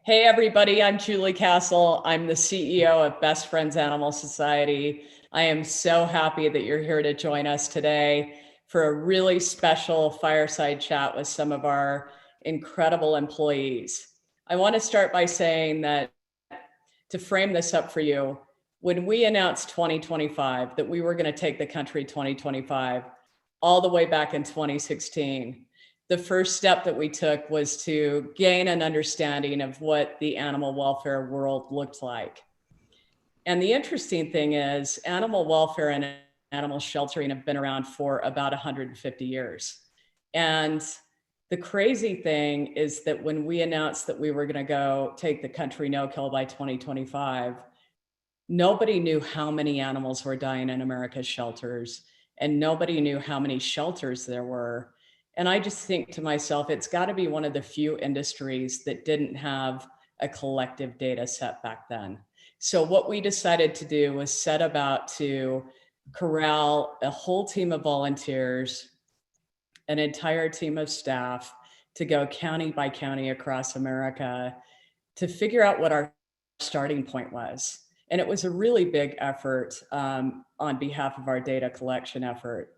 Hey everybody, I'm Julie Castle. I'm the CEO of Best Friends Animal Society. I am so happy that you're here to join us today for a really special fireside chat with some of our incredible employees. I want to start by saying that to frame this up for you, when we announced 2025, that we were going to take the country 2025, all the way back in 2016, the first step that we took was to gain an understanding of what the animal welfare world looked like. And the interesting thing is, animal welfare and animal sheltering have been around for about 150 years. And the crazy thing is that when we announced that we were going to go take the country no kill by 2025, nobody knew how many animals were dying in America's shelters, and nobody knew how many shelters there were. And I just think to myself, it's got to be one of the few industries that didn't have a collective data set back then. So what we decided to do was set about to corral a whole team of volunteers, an entire team of staff, to go county by county across America to figure out what our starting point was. And it was a really big effort on behalf of our data collection effort.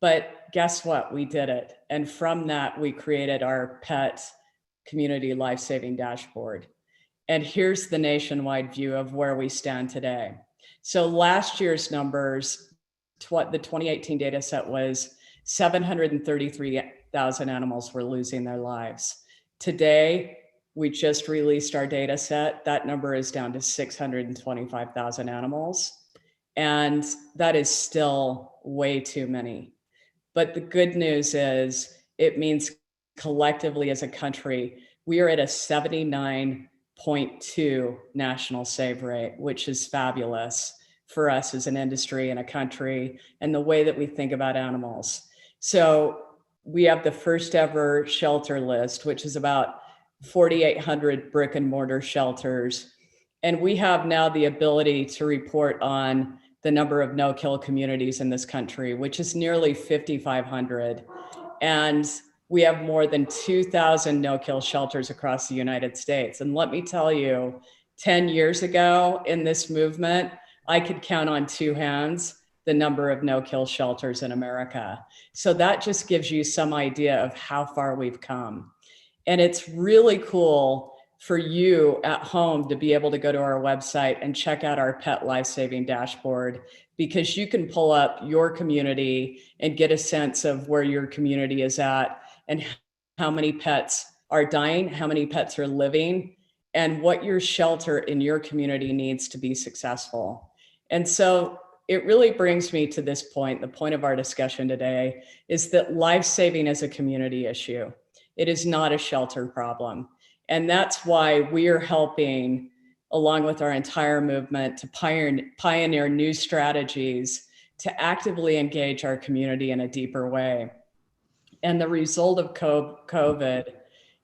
But guess what? We did it. And from that, we created our pet community life-saving dashboard. And here's the nationwide view of where we stand today. So last year's numbers, the 2018 data set was 733,000 animals were losing their lives. Today, we just released our data set. That number is down to 625,000 animals. And that is still way too many. But the good news is it means collectively as a country, we are at a 79.2 national save rate, which is fabulous for us as an industry and a country and the way that we think about animals. So we have the first ever shelter list, which is about 4,800 brick and mortar shelters. And we have now the ability to report on the number of no-kill communities in this country, which is nearly 5,500. And we have more than 2,000 no-kill shelters across the United States. And let me tell you, 10 years ago in this movement, I could count on two hands the number of no-kill shelters in America. So that just gives you some idea of how far we've come. And it's really cool for you at home to be able to go to our website and check out our pet life-saving dashboard, because you can pull up your community and get a sense of where your community is at and how many pets are dying, how many pets are living, and what your shelter in your community needs to be successful. And so it really brings me to this point. The point of our discussion today is that life-saving is a community issue. It is not a shelter problem. And that's why we are helping, along with our entire movement, to pioneer new strategies to actively engage our community in a deeper way. And the result of COVID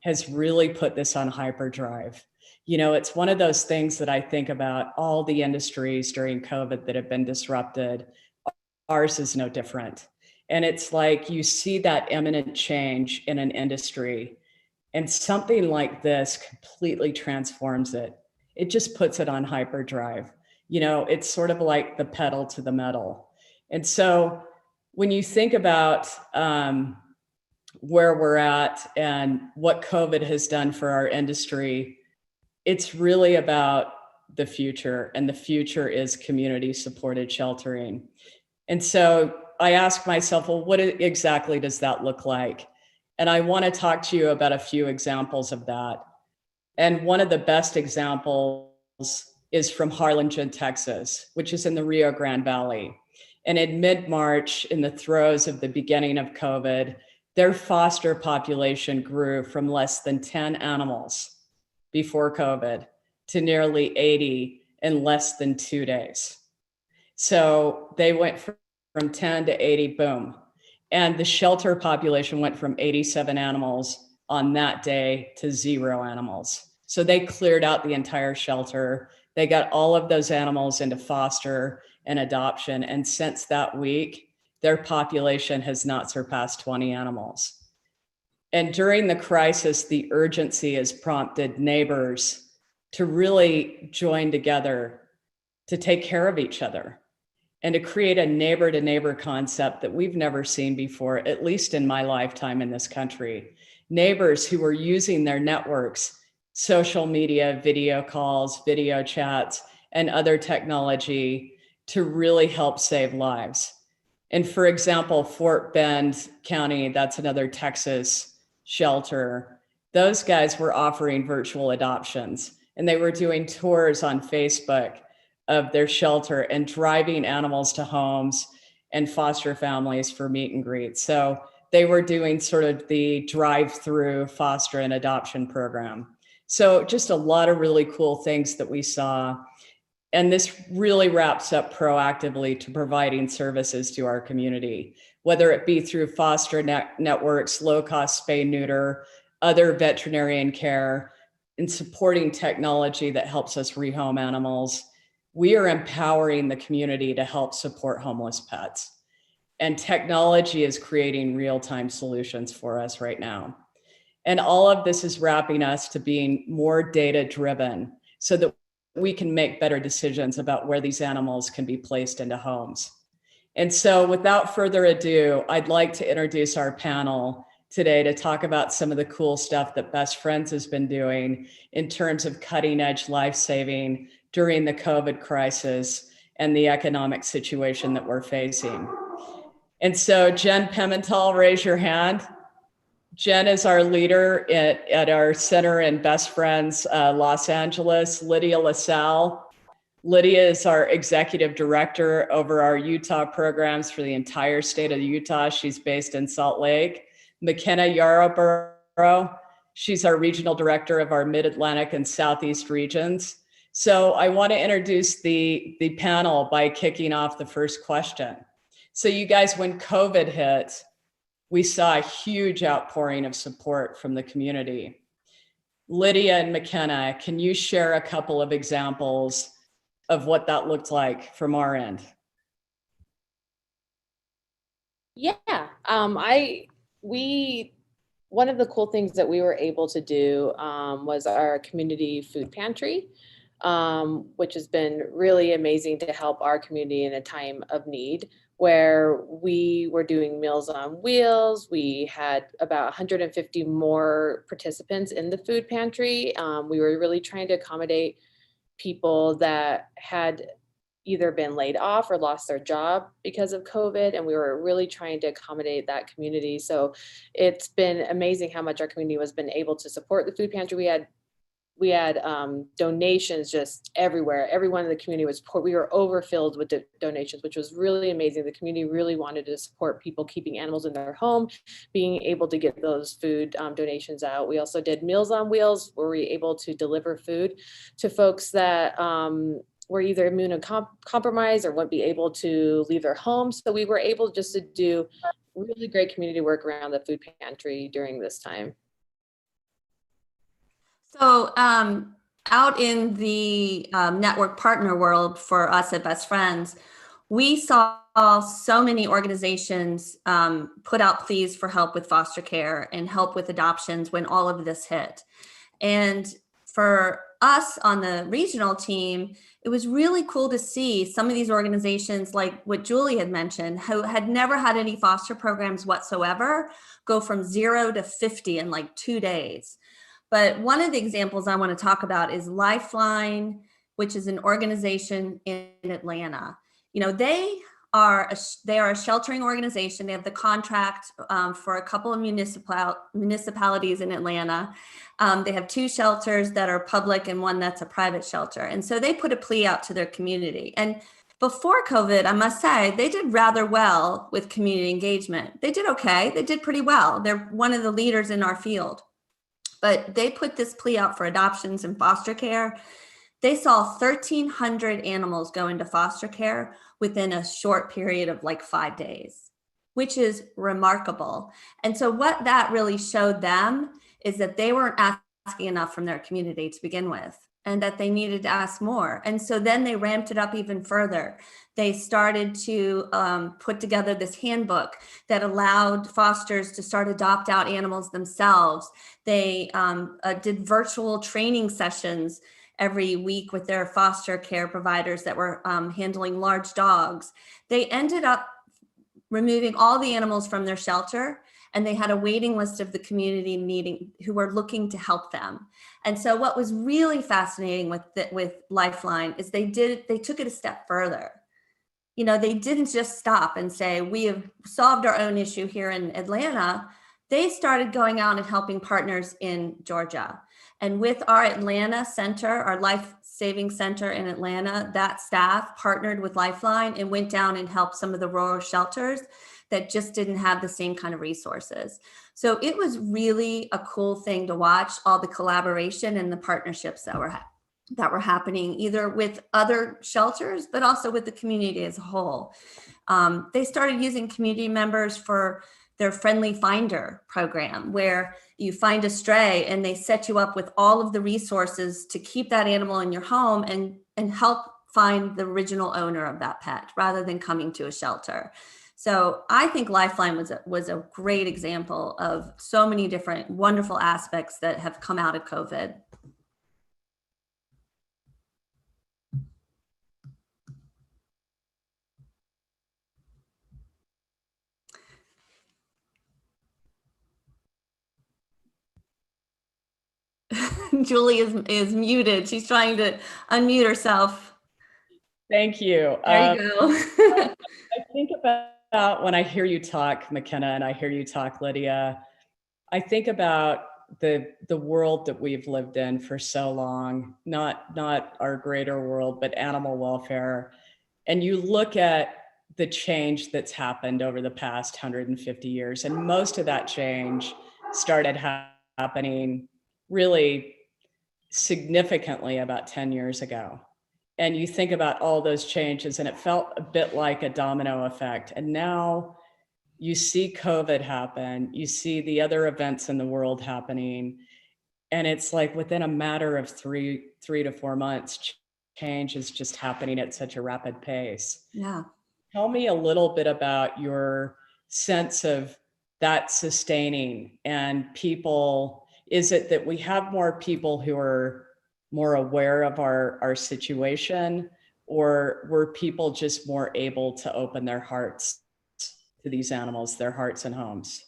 has really put this on hyperdrive. You know, it's one of those things that I think about all the industries during COVID that have been disrupted. Ours is no different. And it's like you see that imminent change in an industry, and something like this completely transforms it. It just puts it on hyperdrive. You know, it's sort of like the pedal to the metal. And so when you think about where we're at and what COVID has done for our industry, it's really about the future, and the future is community supported sheltering. And so I ask myself, well, what exactly does that look like? And I want to talk to you about a few examples of that. And one of the best examples is from Harlingen, Texas, which is in the Rio Grande Valley. And in mid-March, in the throes of the beginning of COVID, their foster population grew from less than 10 animals before COVID to nearly 80 in less than 2 days. So they went from 10 to 80, boom. And the shelter population went from 87 animals on that day to 0 animals. So they cleared out the entire shelter. They got all of those animals into foster and adoption. And since that week, their population has not surpassed 20 animals. And during the crisis, the urgency has prompted neighbors to really join together to take care of each other and to create a neighbor to neighbor concept that we've never seen before, at least in my lifetime in this country. Neighbors who are using their networks, social media, video calls, video chats, and other technology to really help save lives. And for example, Fort Bend County, that's another Texas shelter, those guys were offering virtual adoptions, and they were doing tours on Facebook of their shelter and driving animals to homes and foster families for meet and greets. So they were doing sort of the drive-through foster and adoption program. So just a lot of really cool things that we saw. And this really wraps up proactively to providing services to our community, whether it be through foster networks, low-cost spay neuter, other veterinarian care, and supporting technology that helps us rehome animals. We are empowering the community to help support homeless pets. And technology is creating real-time solutions for us right now. And all of this is wrapping us to being more data-driven so that we can make better decisions about where these animals can be placed into homes. And so without further ado, I'd like to introduce our panel today to talk about some of the cool stuff that Best Friends has been doing in terms of cutting edge life saving during the COVID crisis and the economic situation that we're facing. And so Jen Pimentel, raise your hand. Jen is our leader at our center in Best Friends, Los Angeles. Lydia LaSalle. Lydia is our executive director over our Utah programs for the entire state of Utah. She's based in Salt Lake. McKenna Yarborough, she's our regional director of our Mid-Atlantic and Southeast regions. So I want to introduce the panel by kicking off the first question. So you guys, when COVID hit, we saw a huge outpouring of support from the community. Lydia and McKenna, can you share a couple of examples of what that looked like from our end? Yeah, one of the cool things that we were able to do was our community food pantry, which has been really amazing to help our community in a time of need, where we were doing Meals on Wheels. We had about 150 more participants in the food pantry. We were really trying to accommodate people that had either been laid off or lost their job because of COVID, and we were really trying to accommodate that community. So it's been amazing how much our community has been able to support the food pantry. We had donations just everywhere. Everyone in the community was support. We were overfilled with donations, which was really amazing. The community really wanted to support people keeping animals in their home, being able to get those food donations out. We also did Meals on Wheels, where we were able to deliver food to folks that were either immunocompromised or wouldn't be able to leave their homes. So we were able just to do really great community work around the food pantry during this time. So out in the network partner world for us at Best Friends, we saw so many organizations put out pleas for help with foster care and help with adoptions when all of this hit. And for us on the regional team, it was really cool to see some of these organizations, like what Julie had mentioned, who had never had any foster programs whatsoever, go from 0 to 50 in like 2 days. But one of the examples I want to talk about is Lifeline, which is an organization in Atlanta. You know, they are a sheltering organization. They have the contract for a couple of municipalities in Atlanta. They have 2 shelters that are public and one that's a private shelter. And so they put a plea out to their community. And before COVID, I must say, they did rather well with community engagement. They did okay. They did pretty well. They're one of the leaders in our field. But they put this plea out for adoptions and foster care. They saw 1,300 animals go into foster care within a short period of like 5 days, which is remarkable. And so what that really showed them is that they weren't asking enough from their community to begin with, and that they needed to ask more. And so then they ramped it up even further. They started to put together this handbook that allowed fosters to start adopt out animals themselves. They did virtual training sessions every week with their foster care providers that were handling large dogs. They ended up removing all the animals from their shelter, and they had a waiting list of the community needing who were looking to help them. And so what was really fascinating with Lifeline is they took it a step further. You know, they didn't just stop and say, we have solved our own issue here in Atlanta. They started going out and helping partners in Georgia. And with our Atlanta center, our life-saving center in Atlanta, that staff partnered with Lifeline and went down and helped some of the rural shelters that just didn't have the same kind of resources. So it was really a cool thing to watch, all the collaboration and the partnerships that were happening either with other shelters, but also with the community as a whole. They started using community members for their Friendly Finder program, where you find a stray and they set you up with all of the resources to keep that animal in your home and help find the original owner of that pet rather than coming to a shelter. So I think Lifeline was a great example of so many different wonderful aspects that have come out of COVID. Julie is muted. She's trying to unmute herself. Thank you. There you go. I think about when I hear you talk, McKenna, and I hear you talk, Lydia, I think about the world that we've lived in for so long, not our greater world, but animal welfare. And you look at the change that's happened over the past 150 years, and most of that change started happening really significantly about 10 years ago. And you think about all those changes, and it felt a bit like a domino effect. And now you see COVID happen, you see the other events in the world happening, and it's like within a matter of three to 4 months, change is just happening at such a rapid pace. Yeah. Tell me a little bit about your sense of that sustaining, and people, is it that we have more people who are more aware of our situation, or were people just more able to open their hearts to these animals, their hearts and homes?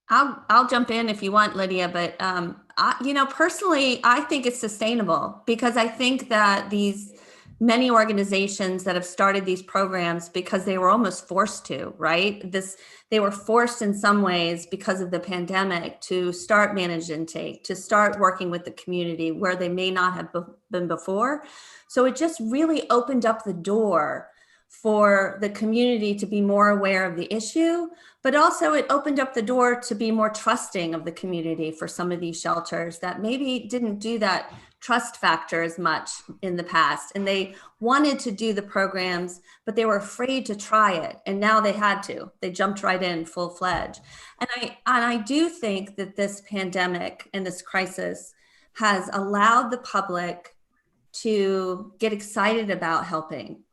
I'll jump in if you want, Lydia, but personally, I think it's sustainable because I think that these many organizations that have started these programs because they were almost forced to, right? They were forced in some ways because of the pandemic to start managed intake, to start working with the community where they may not have been before. So it just really opened up the door for the community to be more aware of the issue, but also it opened up the door to be more trusting of the community for some of these shelters that maybe didn't do that trust factor as much in the past. And they wanted to do the programs, but they were afraid to try it. And now they had to. They jumped right in full-fledged. And I do think that this pandemic and this crisis has allowed the public to get excited about helping,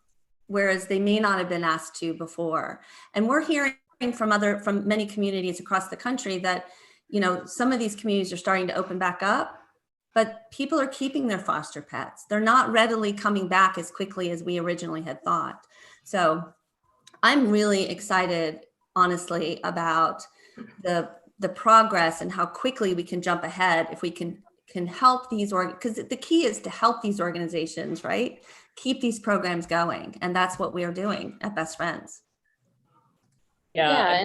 whereas they may not have been asked to before. And we're hearing from many communities across the country that, some of these communities are starting to open back up, but people are keeping their foster pets. They're not readily coming back as quickly as we originally had thought. So I'm really excited, honestly, about the progress and how quickly we can jump ahead if we can help these, because the key is to help these organizations, right? Keep these programs going. And that's what we are doing at Best Friends. Yeah.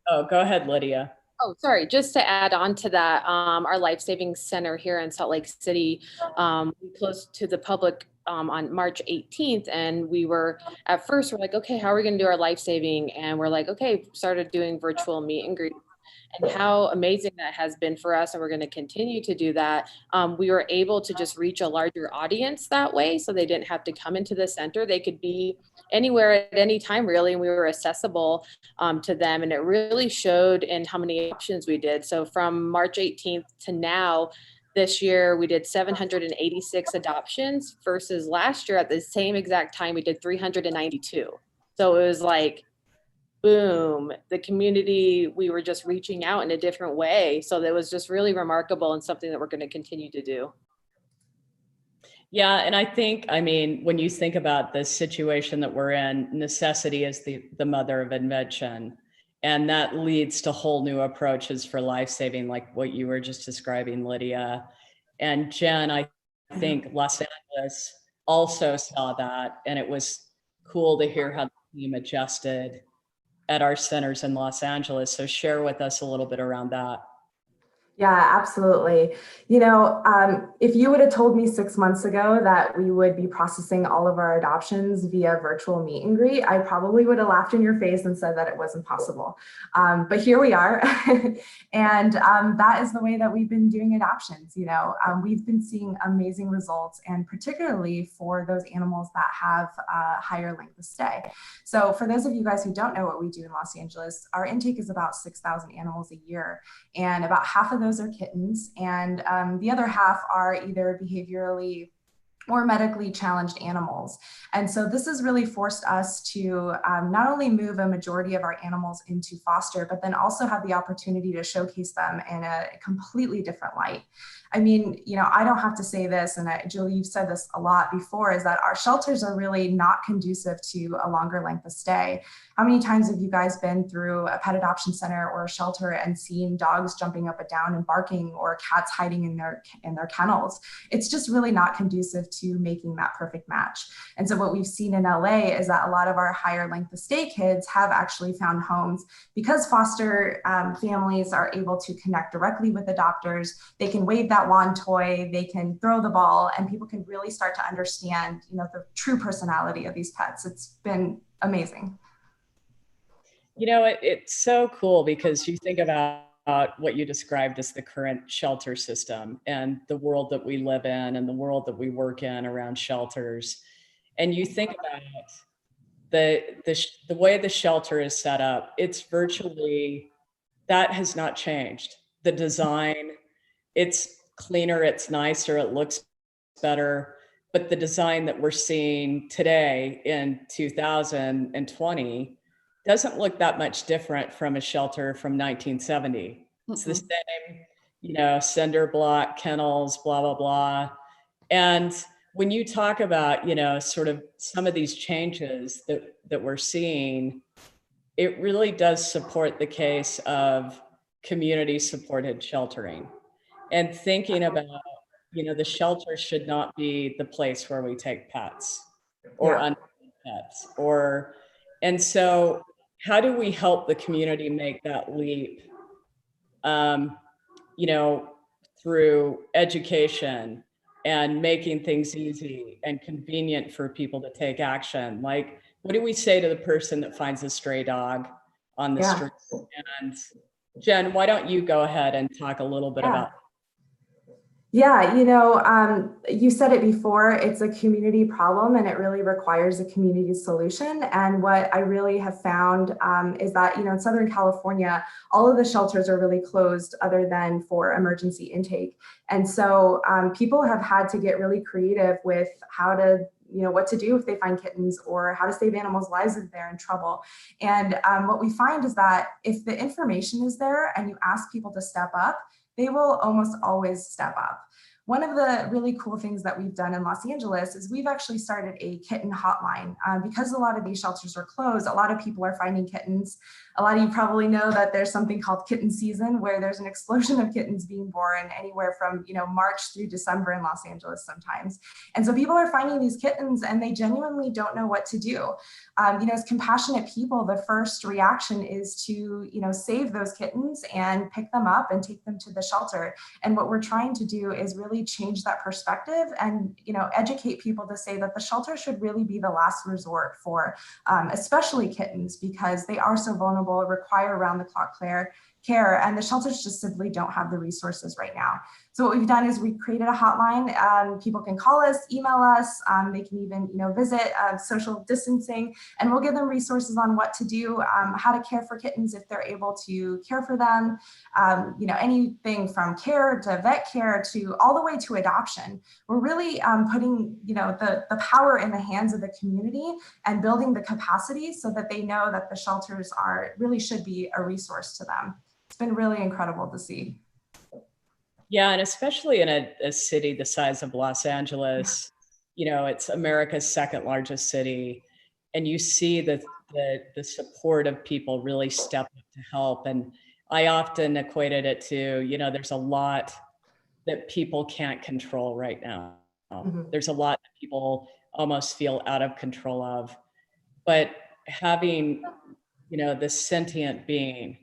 Oh, go ahead, Lydia. Oh, sorry. Just to add on to that, our Life Saving Center here in Salt Lake City, we closed to the public on March 18th. And we're like, okay, how are we going to do our life saving? And we're like, okay, started doing virtual meet and greet. and how amazing that has been for us. And we're going to continue to do that. We were able to just reach a larger audience that way. So they didn't have to come into the center. They could be anywhere at any time, really. And we were accessible to them. And it really showed in how many options we did. So from March 18th to now, this year, we did 786 adoptions versus last year at the same exact time, we did 392. So it was like, boom, the community, we were just reaching out in a different way. So that was just really remarkable and something that we're going to continue to do. Yeah, and I think, I mean, when you think about the situation that we're in, necessity is the mother of invention. And that leads to whole new approaches for life-saving, like what you were just describing, Lydia. And Jen, I think Los Angeles also saw that, and it was cool to hear how the team adjusted at our centers in Los Angeles. So share with us a little bit around that. Yeah, absolutely. If you would have told me 6 months ago that we would be processing all of our adoptions via virtual meet and greet, I probably would have laughed in your face and said that it wasn't possible. But here we are. And that is the way that we've been doing adoptions. We've been seeing amazing results, and particularly for those animals that have a higher length of stay. So for those of you guys who don't know what we do in Los Angeles, our intake is about 6,000 animals a year, and about half of those are kittens, and the other half are either behaviorally or medically challenged animals. And so this has really forced us to not only move a majority of our animals into foster, but then also have the opportunity to showcase them in a completely different light. I mean, I don't have to say this, and Julie, you've said this a lot before, is that our shelters are really not conducive to a longer length of stay. How many times have you guys been through a pet adoption center or a shelter and seen dogs jumping up and down and barking, or cats hiding in their kennels? It's just really not conducive to making that perfect match. And so what we've seen in LA is that a lot of our higher length of stay kids have actually found homes because foster families are able to connect directly with adopters. They can wave that wand toy, they can throw the ball, and people can really start to understand, the true personality of these pets. It's been amazing. It's so cool because you think about what you described as the current shelter system and the world that we live in and the world that we work in around shelters. And you think about the way the shelter is set up, it's virtually, that has not changed. The design, it's cleaner, it's nicer, it looks better. But the design that we're seeing today in 2020 doesn't look that much different from a shelter from 1970. It's the same, cinder block, kennels, blah, blah, blah. And when you talk about, sort of some of these changes that we're seeing, it really does support the case of community supported sheltering. And thinking about, the shelter should not be the place where we take pets or pets, and so how do we help the community make that leap, through education and making things easy and convenient for people to take action? Like, what do we say to the person that finds a stray dog on the street? And Jen, why don't you go ahead and talk a little bit about. Yeah, you said it before, it's a community problem and it really requires a community solution. And what I really have found is that, in Southern California, all of the shelters are really closed other than for emergency intake. And so people have had to get really creative with how to, what to do if they find kittens, or how to save animals' lives if they're in trouble. And what we find is that if the information is there and you ask people to step up, they will almost always step up. One of the really cool things that we've done in Los Angeles is we've actually started a kitten hotline. Because a lot of these shelters are closed, a lot of people are finding kittens. A lot of you probably know that there's something called kitten season, where there's an explosion of kittens being born anywhere from March through December in Los Angeles sometimes. And so people are finding these kittens and they genuinely don't know what to do. As compassionate people, the first reaction is to save those kittens and pick them up and take them to the shelter. And what we're trying to do is really change that perspective and educate people to say that the shelter should really be the last resort for especially kittens, because they are so vulnerable, require around the clock care, and the shelters just simply don't have the resources right now. So what we've done is we created a hotline. People can call us, email us. They can even, visit social distancing, and we'll give them resources on what to do, how to care for kittens if they're able to care for them. Anything from care to vet care to all the way to adoption. We're really putting, the power in the hands of the community and building the capacity so that they know that the shelters really should be a resource to them. It's been really incredible to see. Yeah, and especially in a city the size of Los Angeles, it's America's second largest city, and you see the support of people really step up to help. And I often equated it to, there's a lot that people can't control right now. Mhm. There's a lot that people almost feel out of control of, but having, this sentient being,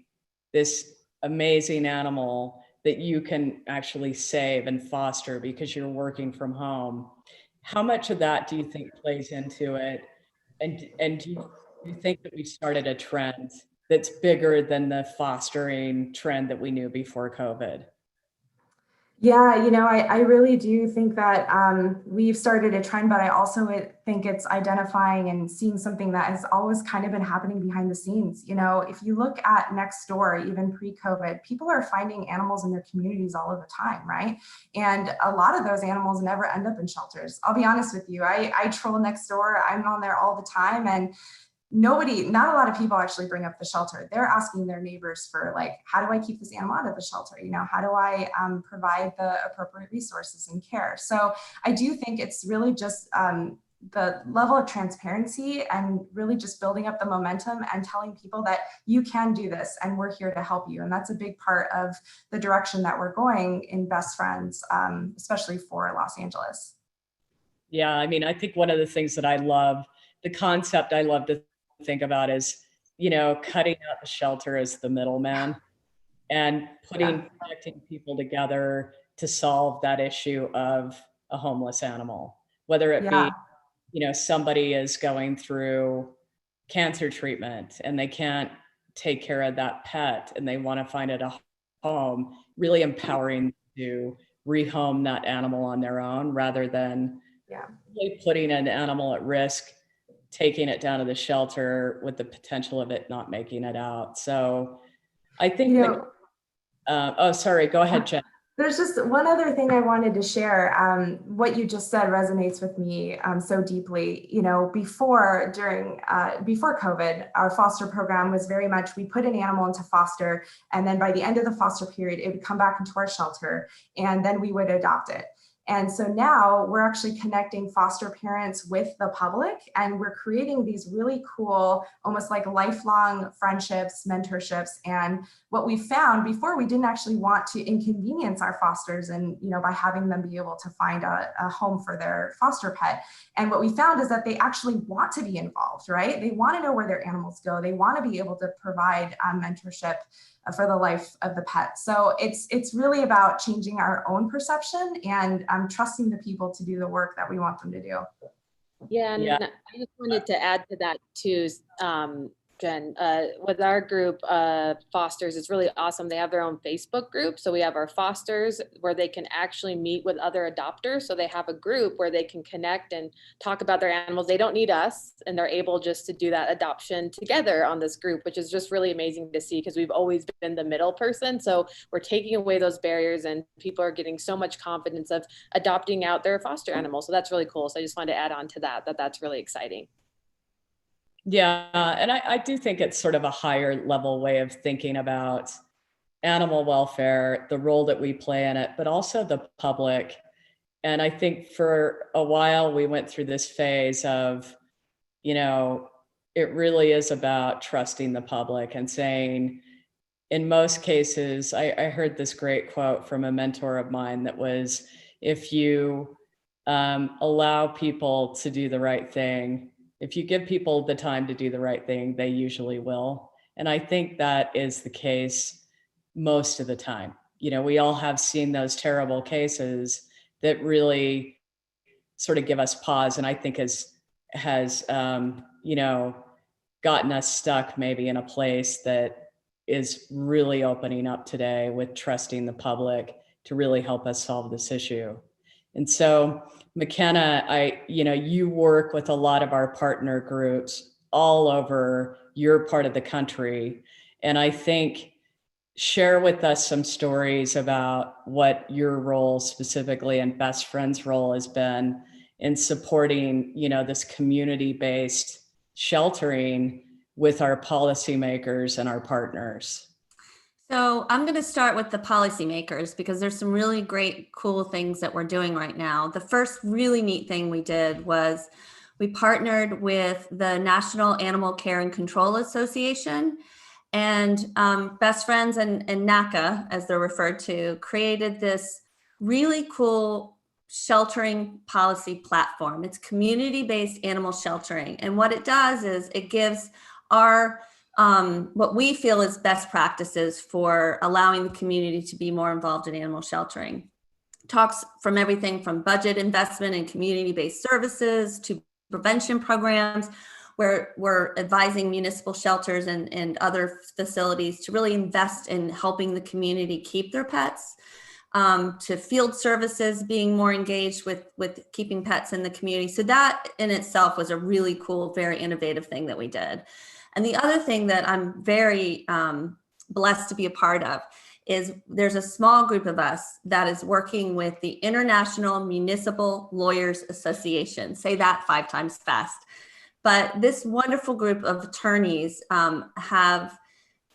this amazing animal that you can actually save and foster because you're working from home. How much of that do you think plays into it? And do you think that we started a trend that's bigger than the fostering trend that we knew before COVID? Yeah, I really do think that we've started a trend, but I also think it's identifying and seeing something that has always kind of been happening behind the scenes. If you look at next door, even pre-COVID, people are finding animals in their communities all of the time, right? And a lot of those animals never end up in shelters. I'll be honest with you. I troll next door. I'm on there all the time, and not a lot of people actually bring up the shelter. They're asking their neighbors for, like, how do I keep this animal out of the shelter? How do I provide the appropriate resources and care? So I do think it's really just the level of transparency and really just building up the momentum and telling people that you can do this and we're here to help you. And that's a big part of the direction that we're going in Best Friends, especially for Los Angeles. Yeah, I mean, I think one of the things that the concept I love to think about is, cutting out the shelter as the middleman and connecting people together to solve that issue of a homeless animal, whether it be, Yeah. somebody is going through cancer treatment and they can't take care of that pet and they want to find it a home, really empowering to rehome that animal on their own rather than really putting an animal at risk, taking it down to the shelter with the potential of it not making it out. So I think oh, sorry, go ahead, Jen. There's just one other thing I wanted to share. What you just said resonates with me so deeply. Before COVID, our foster program was very much, we put an animal into foster, and then by the end of the foster period, it would come back into our shelter, and then we would adopt it. And so now we're actually connecting foster parents with the public, and we're creating these really cool, almost like lifelong friendships, mentorships. And what we found before, we didn't actually want to inconvenience our fosters and, by having them be able to find a home for their foster pet. And what we found is that they actually want to be involved, right? They want to know where their animals go. They want to be able to provide mentorship for the life of the pet. So it's really about changing our own perception and trusting the people to do the work that we want them to do. Yeah, and I just wanted to add to that too, Jen, with our group fosters, it's really awesome. They have their own Facebook group. So we have our fosters where they can actually meet with other adopters. So they have a group where they can connect and talk about their animals. They don't need us, and they're able just to do that adoption together on this group, which is just really amazing to see because we've always been the middle person. So we're taking away those barriers and people are getting so much confidence of adopting out their foster animals. So that's really cool. So I just wanted to add on to that's really exciting. Yeah, and I do think it's sort of a higher level way of thinking about animal welfare, the role that we play in it, but also the public. And I think for a while we went through this phase of, it really is about trusting the public and saying, in most cases, I heard this great quote from a mentor of mine that was, if you allow people to do the right thing, if you give people the time to do the right thing, they usually will. And I think that is the case most of the time. We all have seen those terrible cases that really sort of give us pause, and I think has gotten us stuck maybe in a place that is really opening up today with trusting the public to really help us solve this issue. And so, McKenna, you work with a lot of our partner groups all over your part of the country. And I think share with us some stories about what your role specifically and Best Friends' role has been in supporting, this community-based sheltering with our policymakers and our partners. So I'm going to start with the policymakers because there's some really great, cool things that we're doing right now. The first really neat thing we did was we partnered with the National Animal Care and Control Association, and Best Friends and NACA, as they're referred to, created this really cool sheltering policy platform. It's community-based animal sheltering. And what it does is it gives our what we feel is best practices for allowing the community to be more involved in animal sheltering. Talks from everything from budget investment in community-based services to prevention programs, where we're advising municipal shelters and other facilities to really invest in helping the community keep their pets, to field services being more engaged with keeping pets in the community. So that in itself was a really cool, very innovative thing that we did. And the other thing that I'm very blessed to be a part of is there's a small group of us that is working with the International Municipal Lawyers Association. Say that 5 times fast. But this wonderful group of attorneys have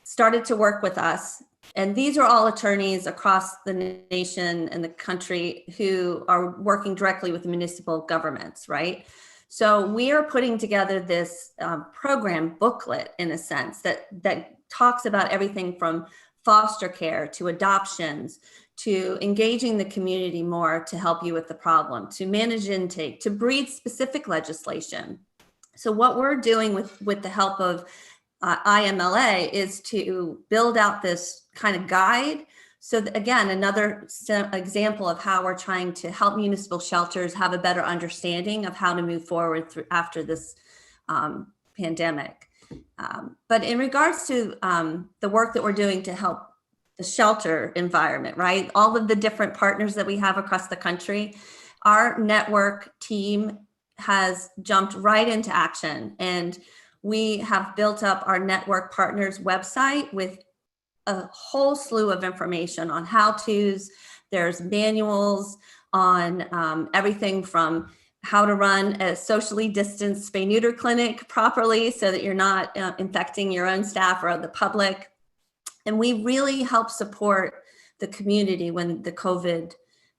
started to work with us. And these are all attorneys across the nation and the country who are working directly with municipal governments, right? So we are putting together this program booklet, in a sense, that talks about everything from foster care to adoptions, to engaging the community more to help you with the problem, to manage intake, to breed-specific legislation. So what we're doing with the help of IMLA is to build out this kind of guide. So again, another example of how we're trying to help municipal shelters have a better understanding of how to move forward after this pandemic. But in regards to the work that we're doing to help the shelter environment, right? All of the different partners that we have across the country, our network team has jumped right into action, and we have built up our network partners website with a whole slew of information on how-tos. There's manuals on everything from how to run a socially distanced spay-neuter clinic properly so that you're not infecting your own staff or the public. And we really help support the community when the COVID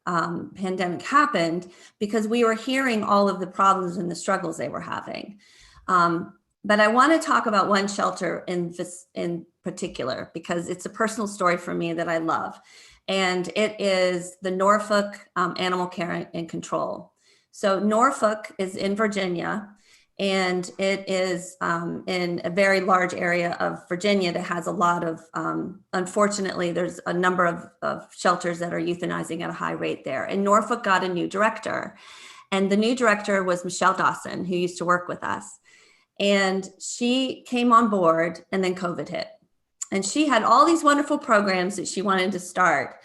pandemic happened, because we were hearing all of the problems and the struggles they were having. But I want to talk about one shelter in particular, because it's a personal story for me that I love. And it is the Norfolk Animal Care and Control. So Norfolk is in Virginia, and it is in a very large area of Virginia that has a lot of, unfortunately, there's a number of shelters that are euthanizing at a high rate there. And Norfolk got a new director. And the new director was Michelle Dawson, who used to work with us. And she came on board, and then COVID hit. And she had all these wonderful programs that she wanted to start.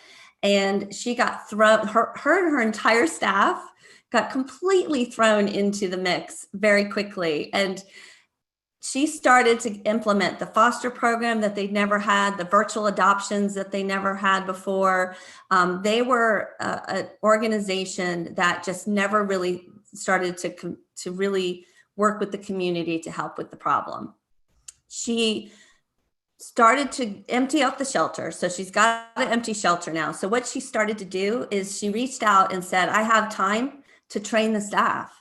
And she got thrown, her entire staff got completely thrown into the mix very quickly. And she started to implement the foster program that they'd never had, the virtual adoptions that they never had before. They were an organization that just never really started to really work with the community to help with the problem. She started to empty out the shelter. So she's got an empty shelter now. So what she started to do is she reached out and said, I have time to train the staff.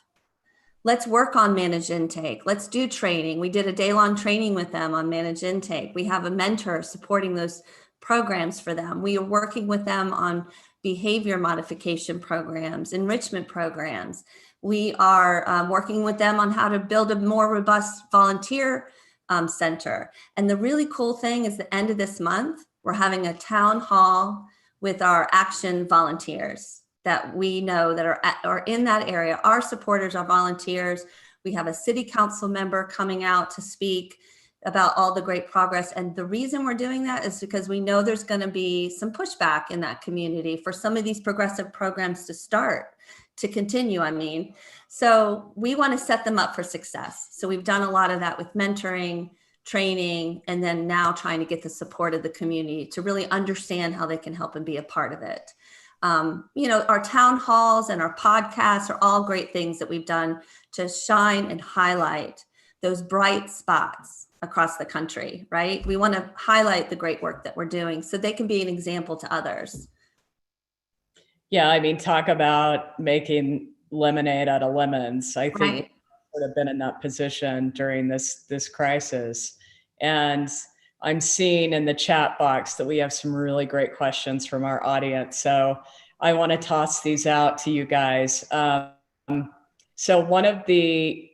Let's work on managed intake. Let's do training. We did a day-long training with them on managed intake. We have a mentor supporting those programs for them. We are working with them on behavior modification programs, enrichment programs. We are working with them on how to build a more robust volunteer center. And the really cool thing is the end of this month, we're having a town hall with our action volunteers that we know that are in that area. Our supporters are volunteers. We have a city council member coming out to speak. about all the great progress. And the reason we're doing that is because we know there's going to be some pushback in that community for some of these progressive programs to continue, I mean. So we want to set them up for success. So we've done a lot of that with mentoring, training, and then now trying to get the support of the community to really understand how they can help and be a part of it. Our town halls and our podcasts are all great things that we've done to shine and highlight those bright spots across the country, right? We want to highlight the great work that we're doing so they can be an example to others. Yeah, I mean, talk about making lemonade out of lemons. I think Right. we would have been in that position during this crisis. And I'm seeing in the chat box that we have some really great questions from our audience. So I want to toss these out to you guys. So one of the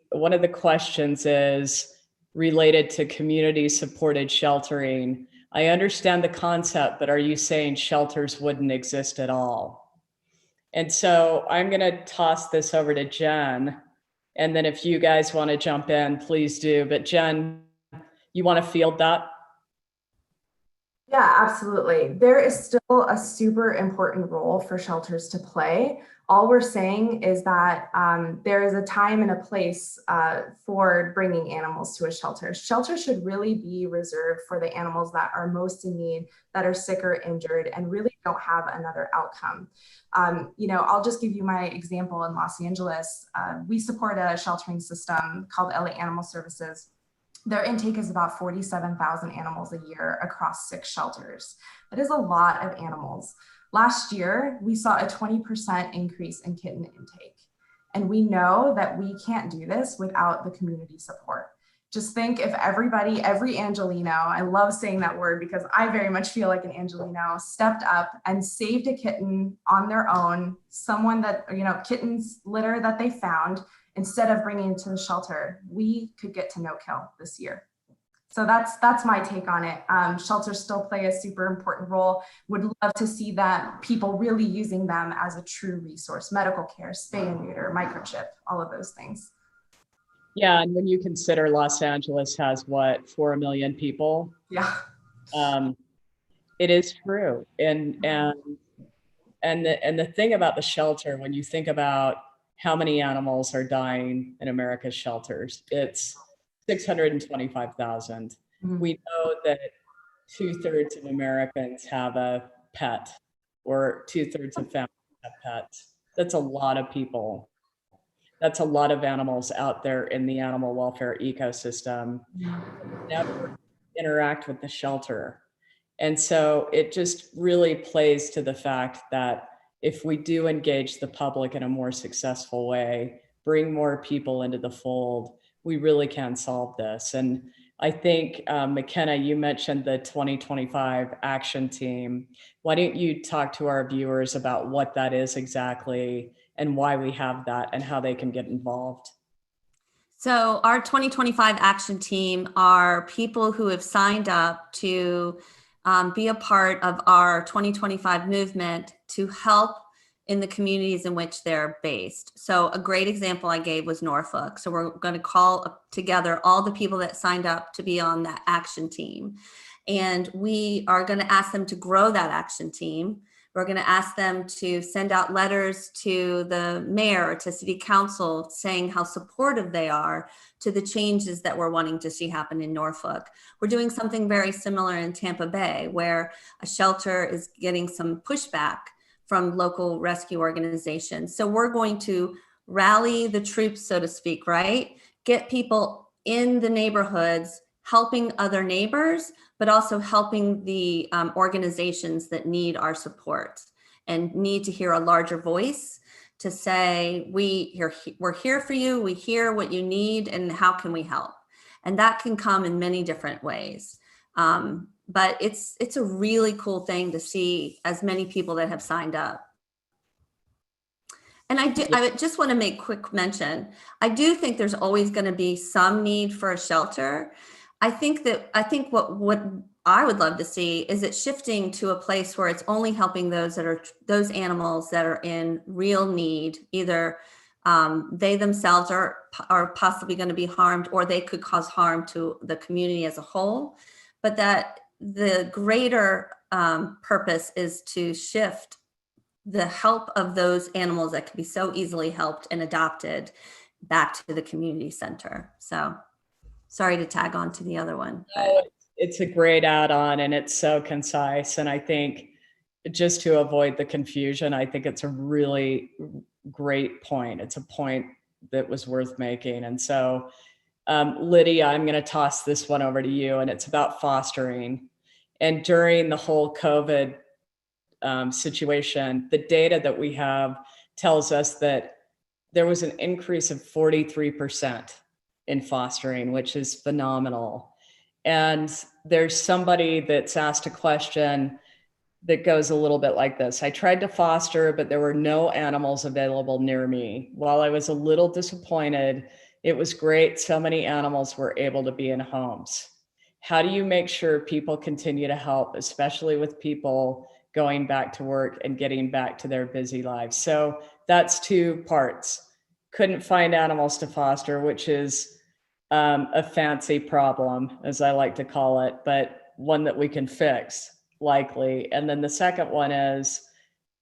questions is related to community supported sheltering. I understand the concept, but are you saying shelters wouldn't exist at all? And so I'm going to toss this over to Jen. And then if you guys want to jump in, please do. But Jen, you want to field that? Yeah, absolutely. There is still a super important role for shelters to play. All we're saying is that there is a time and a place for bringing animals to a shelter. Shelter should really be reserved for the animals that are most in need, that are sick or injured, and really don't have another outcome. I'll just give you my example in Los Angeles. We support a sheltering system called LA Animal Services. Their intake is about 47,000 animals a year across 6 shelters. That is a lot of animals. Last year, we saw a 20% increase in kitten intake. And we know that we can't do this without the community support. Just think if every Angelino, I love saying that word because I very much feel like an Angelino, stepped up and saved a kitten on their own, someone that, kitten's litter that they found, instead of bringing it to the shelter, we could get to no kill this year. So that's my take on it. Shelters still play a super important role. Would love to see that people really using them as a true resource, medical care, spay and neuter, microchip, all of those things. Yeah, and when you consider Los Angeles has 4 million people? Yeah. It is true. And the thing about the shelter, when you think about how many animals are dying in America's shelters, it's 625,000. Mm-hmm. We know that 2/3 of Americans have a pet, or 2/3 of families have pets. That's a lot of people. That's a lot of animals out there in the animal welfare ecosystem that never interact with the shelter. And so it just really plays to the fact that if we do engage the public in a more successful way, bring more people into the fold, we really can solve this. And I think, McKenna, you mentioned the 2025 action team. Why don't you talk to our viewers about what that is exactly and why we have that and how they can get involved? So our 2025 action team are people who have signed up to be a part of our 2025 movement to help in the communities in which they're based. So a great example I gave was Norfolk. So we're going to call together all the people that signed up to be on that action team. And we are going to ask them to grow that action team. We're going to ask them to send out letters to the mayor or to city council saying how supportive they are to the changes that we're wanting to see happen in Norfolk. We're doing something very similar in Tampa Bay, where a shelter is getting some pushback from local rescue organizations. So we're going to rally the troops, so to speak, right? Get people in the neighborhoods, helping other neighbors, but also helping the organizations that need our support and need to hear a larger voice to say, we're here for you, we hear what you need, and how can we help? And that can come in many different ways. But it's a really cool thing to see as many people that have signed up. And I just want to make quick mention. I do think there's always going to be some need for a shelter. I think what I would love to see is it shifting to a place where it's only helping those animals that are in real need, either they themselves are possibly going to be harmed, or they could cause harm to the community as a whole, but that the greater purpose is to shift the help of those animals that can be so easily helped and adopted back to the community center. So sorry to tag on to the other one. But. It's a great add-on, and it's so concise. And I think, just to avoid the confusion, I think it's a really great point. It's a point that was worth making. And so, Lydia, I'm going to toss this one over to you, and it's about fostering. And during the whole COVID situation, the data that we have tells us that there was an increase of 43% in fostering, which is phenomenal. And there's somebody that's asked a question that goes a little bit like this. I tried to foster, but there were no animals available near me. While I was a little disappointed, it was great so many animals were able to be in homes. How do you make sure people continue to help, especially with people going back to work and getting back to their busy lives? So that's two parts. Couldn't find animals to foster, which is a fancy problem, as I like to call it, but one that we can fix, likely. And then the second one is,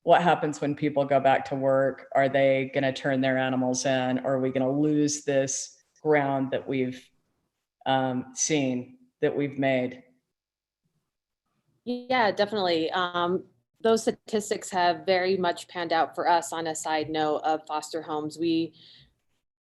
what happens when people go back to work? Are they going to turn their animals in, or are we going to lose this ground that we've seen, that we've made? Yeah, definitely. Those statistics have very much panned out for us. On a side note of foster homes, we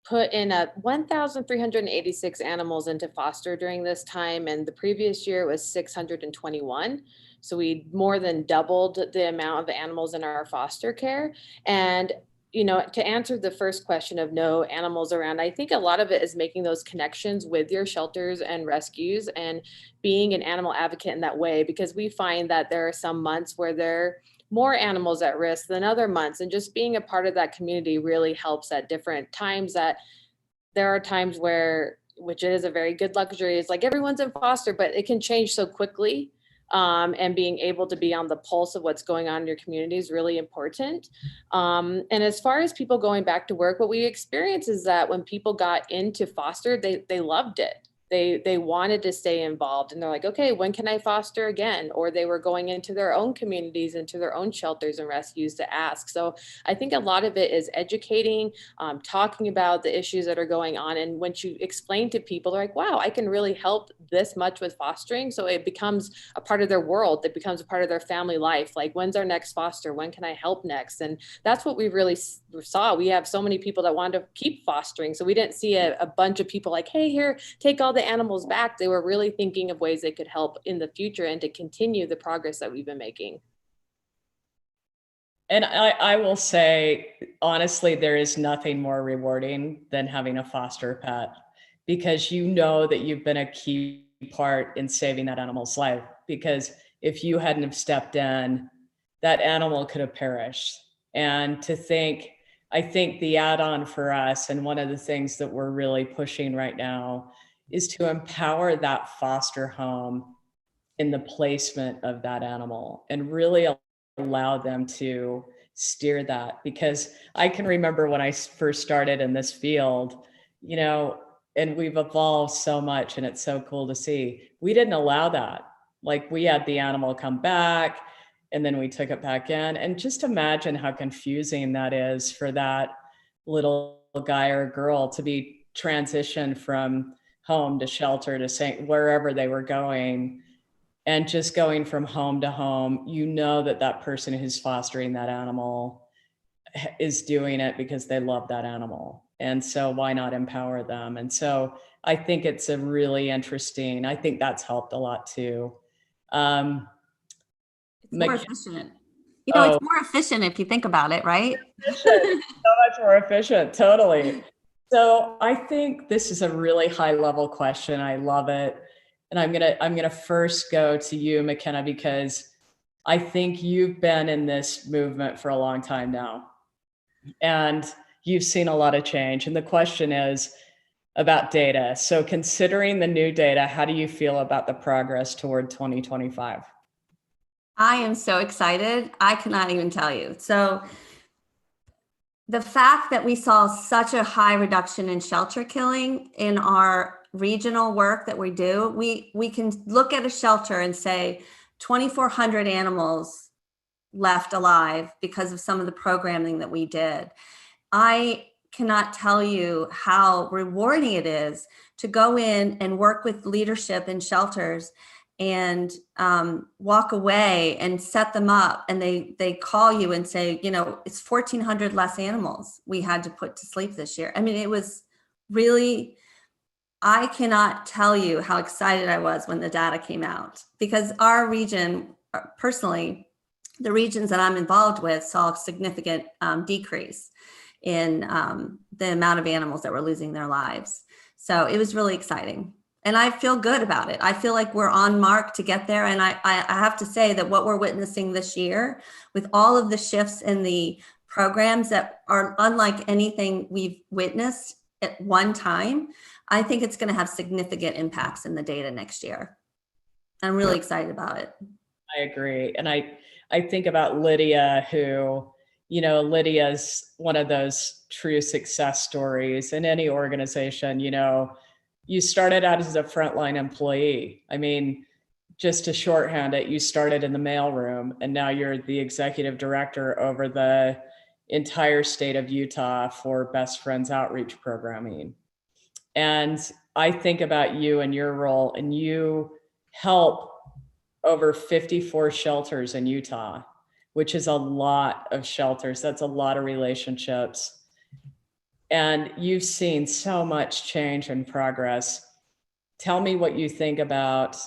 put in 1,386 animals into foster during this time, and the previous year was 621. So we more than doubled the amount of animals in our foster care. And to answer the first question of no animals around, I think a lot of it is making those connections with your shelters and rescues and being an animal advocate in that way, because we find that there are some months where there more animals at risk than other months, and just being a part of that community really helps at different times. That there are times where, which is a very good luxury, it's like everyone's in foster, but it can change so quickly. And being able to be on the pulse of what's going on in your community is really important. And as far as people going back to work, what we experience is that when people got into foster, they loved it. They wanted to stay involved, and they're like, okay, when can I foster again? Or they were going into their own communities, into their own shelters and rescues to ask. So I think a lot of it is educating, talking about the issues that are going on. And once you explain to people, they're like, wow, I can really help this much with fostering. So it becomes a part of their world. It becomes a part of their family life. Like, when's our next foster? When can I help next? And that's what we really saw. We have so many people that wanted to keep fostering. So we didn't see a bunch of people like, hey, here, take all the animals back. They were really thinking of ways they could help in the future and to continue the progress that we've been making. And I will say, honestly, there is nothing more rewarding than having a foster pet, because you know that you've been a key part in saving that animal's life. Because if you hadn't have stepped in, that animal could have perished. And I think the add-on for us, and one of the things that we're really pushing right now, is to empower that foster home in the placement of that animal and really allow them to steer that. Because I can remember when I first started in this field, and we've evolved so much, and it's so cool to see. We didn't allow that. Like, we had the animal come back and then we took it back in. And just imagine how confusing that is for that little guy or girl to be transitioned from home to shelter to wherever they were going, and just going from home to home. That person who's fostering that animal is doing it because they love that animal. And so why not empower them? And so I think it's a really interesting, I think that's helped a lot too. It's more efficient. It's more efficient if you think about it, right? So much more efficient, totally. So I think this is a really high level question. I love it. And I'm gonna first go to you, McKenna, because I think you've been in this movement for a long time now, and you've seen a lot of change. And the question is about data. So considering the new data, how do you feel about the progress toward 2025? I am so excited. I cannot even tell you. So the fact that we saw such a high reduction in shelter killing in our regional work that we do, we can look at a shelter and say 2,400 animals left alive because of some of the programming that we did. I cannot tell you how rewarding it is to go in and work with leadership in shelters and walk away and set them up, and they call you and say, you know, it's 1,400 less animals we had to put to sleep this year. I mean, it was really, I cannot tell you how excited I was when the data came out, because our region, personally, the regions that I'm involved with, saw a significant decrease in the amount of animals that were losing their lives. So it was really exciting. And I feel good about it. I feel like we're on mark to get there. And I have to say that what we're witnessing this year, with all of the shifts in the programs that are unlike anything we've witnessed at one time, I think it's going to have significant impacts in the data next year. I'm really excited about it. I agree. And I think about Lydia, who, you know, Lydia's one of those true success stories in any organization. You know, you started out as a frontline employee. I mean, just to shorthand it, you started in the mailroom, and now you're the executive director over the entire state of Utah for Best Friends outreach programming. And I think about you and your role, and you help over 54 shelters in Utah, which is a lot of shelters. That's a lot of relationships. And you've seen so much change and progress. Tell me what you think about,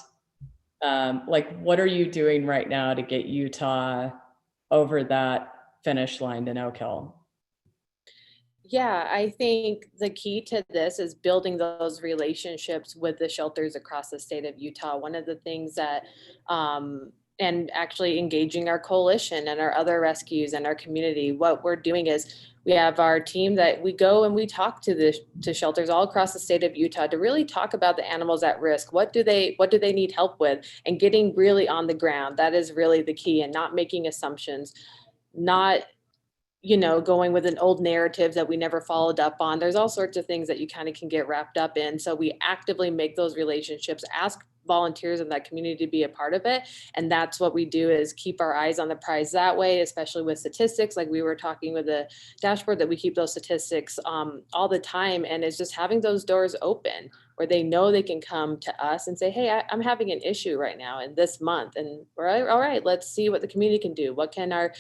like, what are you doing right now to get Utah over that finish line to no kill? Yeah, I think the key to this is building those relationships with the shelters across the state of Utah. One of the things that, and actually engaging our coalition and our other rescues and our community, what we're doing is we have our team that we go and we talk to shelters all across the state of Utah to really talk about the animals at risk. What do they need help with? And getting really on the ground. That is really the key, and not making assumptions, not, you know, going with an old narrative that we never followed up on. There's all sorts of things that you kind of can get wrapped up in. So we actively make those relationships, ask volunteers in that community to be a part of it. And that's what we do, is keep our eyes on the prize that way, especially with statistics. Like we were talking with the dashboard, that we keep those statistics all the time. And it's just having those doors open where they know they can come to us and say, hey, I'm having an issue right now in this month. And we're all right, let's see what the community can do. What can our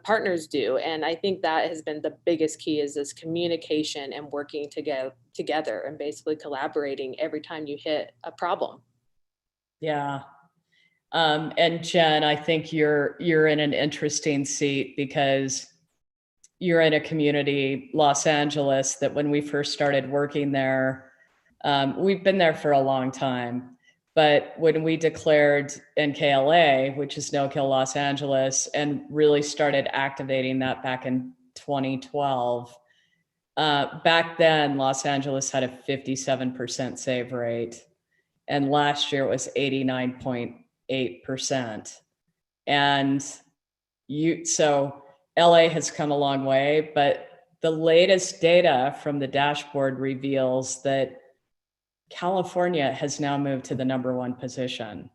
partners do? And I think that has been the biggest key, is this communication and working together and basically collaborating every time you hit a problem. Yeah. And Jen, I think you're in an interesting seat, because you're in a community, Los Angeles, that when we first started working there, we've been there for a long time. But when we declared NKLA, which is No Kill Los Angeles, and really started activating that back in 2012, back then, Los Angeles had a 57% save rate. And last year it was 89.8%. And so LA has come a long way, but the latest data from the dashboard reveals that California has now moved to the #1 position.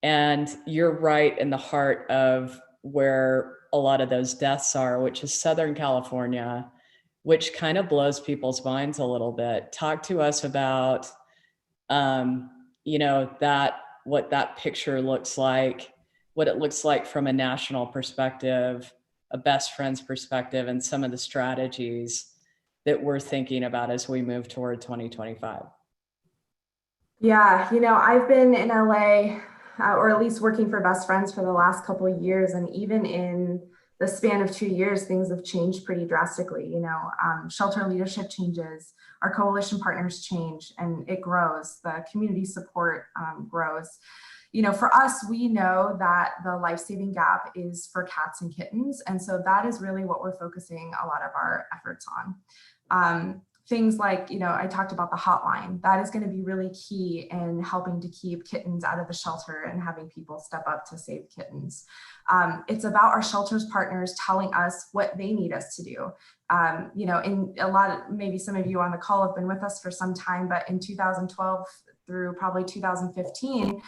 And you're right in the heart of where a lot of those deaths are, which is Southern California, which kind of blows people's minds a little bit. Talk to us about you know, what that picture looks like, what it looks like from a national perspective, a Best Friends perspective, and some of the strategies that we're thinking about as we move toward 2025. Yeah, you know, I've been in LA, or at least working for Best Friends for the last couple of years. And even in the span of 2 years, things have changed pretty drastically. You know, shelter leadership changes, our coalition partners change, and it grows. The community support grows. You know, for us, we know that the life-saving gap is for cats and kittens. And so that is really what we're focusing a lot of our efforts on. things like, I talked about the hotline. That is going to be really key in helping to keep kittens out of the shelter and having people step up to save kittens. It's about our shelters partners telling us what they need us to do. In a lot of, maybe some of you on the call have been with us for some time, but in 2012 through probably 2015,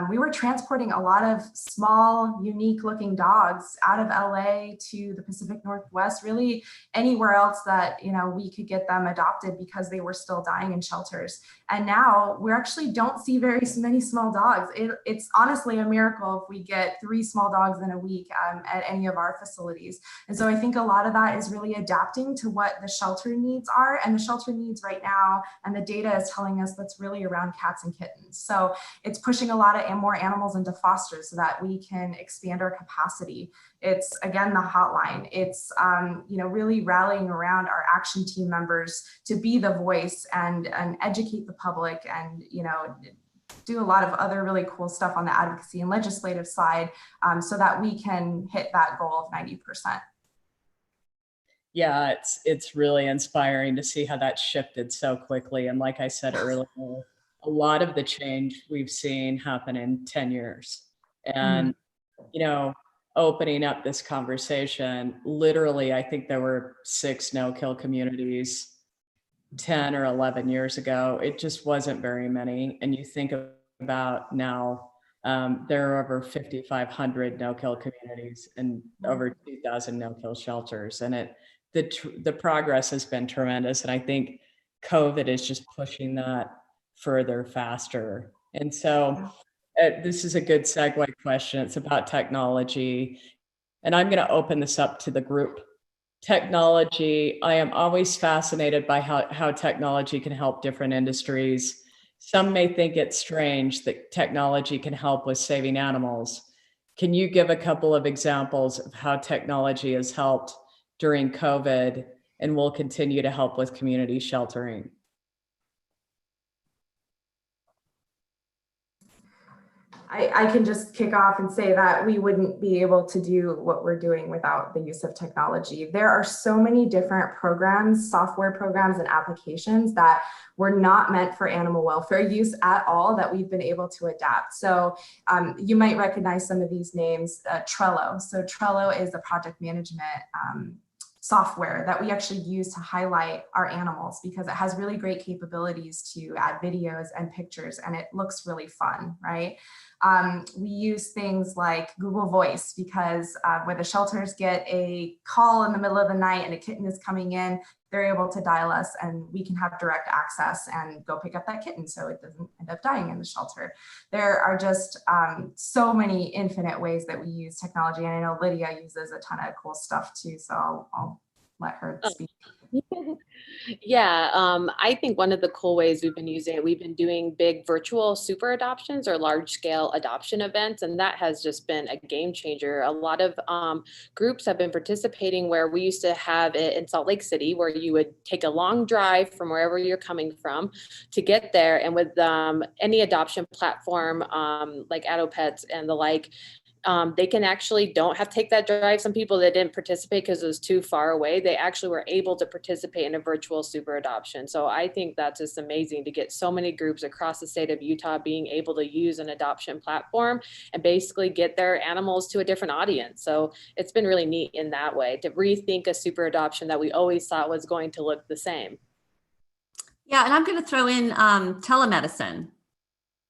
we were transporting a lot of small, unique looking dogs out of LA to the Pacific Northwest, really anywhere else that, we could get them adopted because they were still dying in shelters. And now we actually don't see very many small dogs. It's honestly a miracle if we get 3 small dogs in a week at any of our facilities. And so I think a lot of that is really adapting to what the shelter needs are. And the shelter needs right now, and the data is telling us that's really around cats and kittens. So it's pushing a lot of more animals into foster so that we can expand our capacity. It's, again, the hotline. It's, really rallying around our action team members to be the voice and educate the public and, do a lot of other really cool stuff on the advocacy and legislative side so that we can hit that goal of 90%. Yeah, it's really inspiring to see how that shifted so quickly. And like I said earlier, a lot of the change we've seen happen in 10 years. And, opening up this conversation, literally, I think there were 6 no-kill communities 10 or 11 years ago. It just wasn't very many. And you think about now, there are over 5,500 no-kill communities and over 2,000 no-kill shelters. And the progress has been tremendous. And I think COVID is just pushing that further faster. And so this is a good segue question. It's about technology. And I'm going to open this up to the group. Technology, I am always fascinated by how technology can help different industries. Some may think it's strange that technology can help with saving animals. Can you give a couple of examples of how technology has helped during COVID and will continue to help with community sheltering? I can just kick off and say that we wouldn't be able to do what we're doing without the use of technology. There are so many different programs, software programs, and applications that were not meant for animal welfare use at all that we've been able to adapt. So you might recognize some of these names, Trello. So Trello is a project management software that we actually use to highlight our animals because it has really great capabilities to add videos and pictures, and it looks really fun, right? We use things like Google Voice because when the shelters get a call in the middle of the night and a kitten is coming in, they're able to dial us and we can have direct access and go pick up that kitten so it doesn't end up dying in the shelter. There are just so many infinite ways that we use technology. And I know Lydia uses a ton of cool stuff too, so I'll let her speak. Yeah, I think one of the cool ways we've been using it, we've been doing big virtual super adoptions or large scale adoption events, and that has just been a game changer. A lot of groups have been participating where we used to have it in Salt Lake City, where you would take a long drive from wherever you're coming from to get there. And with any adoption platform like AddoPets and the like, they can actually don't have to take that drive. Some people that didn't participate because it was too far away, they actually were able to participate in a virtual super adoption. So I think that's just amazing to get so many groups across the state of Utah being able to use an adoption platform and basically get their animals to a different audience. So it's been really neat in that way to rethink a super adoption that we always thought was going to look the same. Yeah, and I'm going to throw in telemedicine.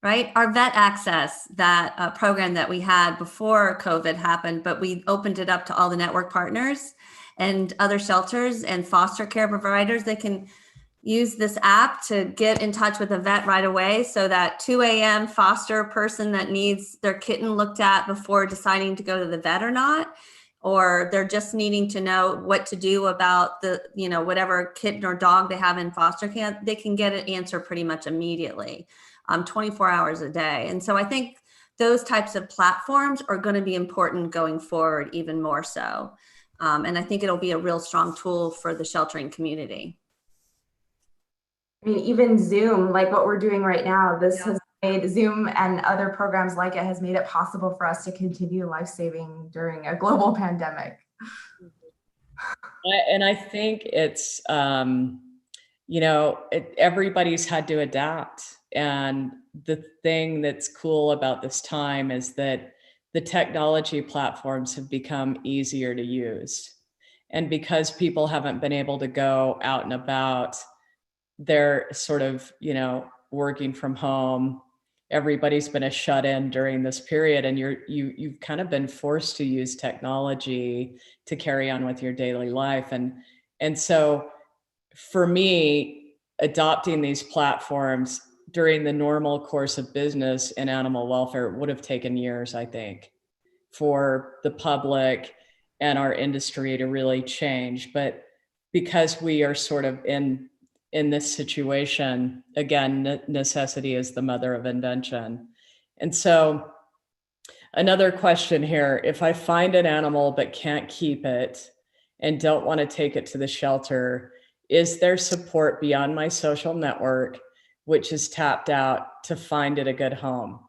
Right? Our vet access, that program that we had before COVID happened, but we opened it up to all the network partners and other shelters and foster care providers. They can use this app to get in touch with a vet right away so that 2 a.m. foster person that needs their kitten looked at before deciding to go to the vet or not, or they're just needing to know what to do about the, whatever kitten or dog they have in foster care, they can get an answer pretty much immediately. 24 hours a day. And so I think those types of platforms are going to be important going forward, even more so. And I think it'll be a real strong tool for the sheltering community. I mean, even Zoom, like what we're doing right now, this has made Zoom and other programs like it has made it possible for us to continue life-saving during a global pandemic. And I think it's, everybody's had to adapt. And the thing that's cool about this time is that the technology platforms have become easier to use. And because people haven't been able to go out and about, they're sort of, working from home. Everybody's been a shut in during this period, and you've kind of been forced to use technology to carry on with your daily life. And so for me, adopting these platforms during the normal course of business in animal welfare would have taken years, I think, for the public and our industry to really change. But because we are sort of in this situation, again, necessity is the mother of invention. And so another question here, if I find an animal but can't keep it and don't want to take it to the shelter, is there support beyond my social network, which is tapped out, to find it a good home?